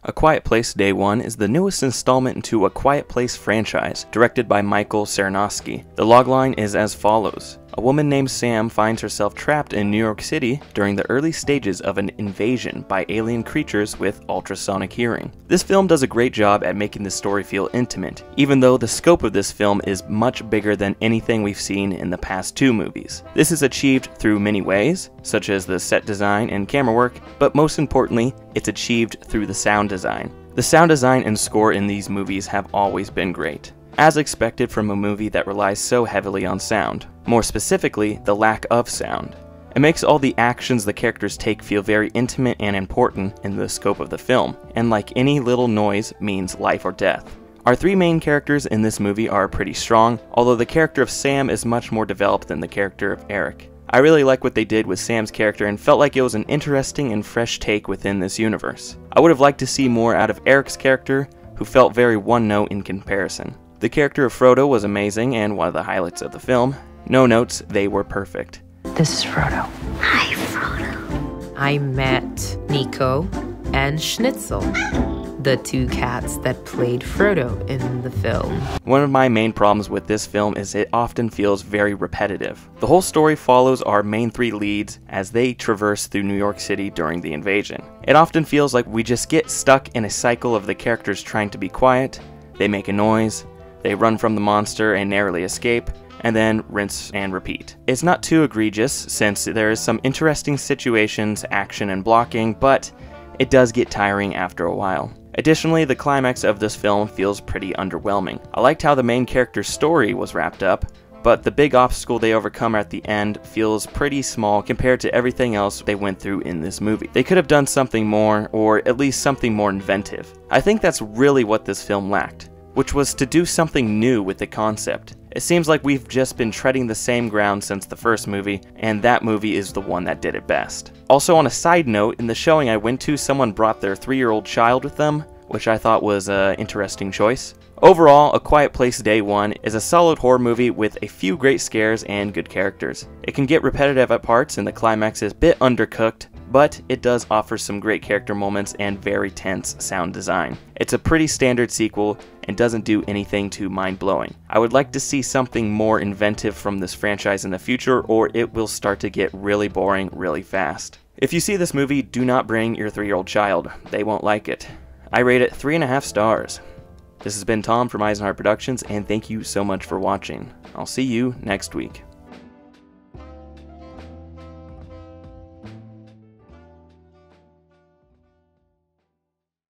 A Quiet Place Day One is the newest installment into A Quiet Place franchise, directed by Michael Cernowski. The logline is as follows. A woman named Sam finds herself trapped in New York City during the early stages of an invasion by alien creatures with ultrasonic hearing. This film does a great job at making the story feel intimate, even though the scope of this film is much bigger than anything we've seen in the past two movies. This is achieved through many ways, such as the set design and camera work, but most importantly, it's achieved through the sound design. The sound design and score in these movies have always been great, as expected from a movie that relies so heavily on sound. More specifically, the lack of sound. It makes all the actions the characters take feel very intimate and important in the scope of the film, and like any little noise means life or death. Our three main characters in this movie are pretty strong, although the character of Sam is much more developed than the character of Eric. I really like what they did with Sam's character and felt like it was an interesting and fresh take within this universe. I would have liked to see more out of Eric's character, who felt very one-note in comparison. The character of Frodo was amazing and one of the highlights of the film. No notes, they were perfect. This is Frodo. Hi, Frodo. I met Nico and Schnitzel, the two cats that played Frodo in the film. One of my main problems with this film is it often feels very repetitive. The whole story follows our main three leads as they traverse through New York City during the invasion. It often feels like we just get stuck in a cycle of the characters trying to be quiet, they make a noise, they run from the monster and narrowly escape, and then rinse and repeat. It's not too egregious since there is some interesting situations, action, and blocking, but it does get tiring after a while. Additionally, the climax of this film feels pretty underwhelming. I liked how the main character's story was wrapped up, but the big obstacle they overcome at the end feels pretty small compared to everything else they went through in this movie. They could have done something more, or at least something more inventive. I think that's really what this film lacked, which was to do something new with the concept. It seems like we've just been treading the same ground since the first movie, and that movie is the one that did it best. Also, on a side note, in the showing I went to, someone brought their 3-year-old child with them, which I thought was an interesting choice. Overall, A Quiet Place Day One is a solid horror movie with a few great scares and good characters. It can get repetitive at parts and the climax is a bit undercooked, but it does offer some great character moments and very tense sound design. It's a pretty standard sequel and doesn't do anything too mind-blowing. I would like to see something more inventive from this franchise in the future, or it will start to get really boring really fast. If you see this movie, do not bring your 3-year-old child. They won't like it. I rate it 3.5 stars. This has been Tom from Isenhart Productions, and thank you so much for watching. I'll see you next week.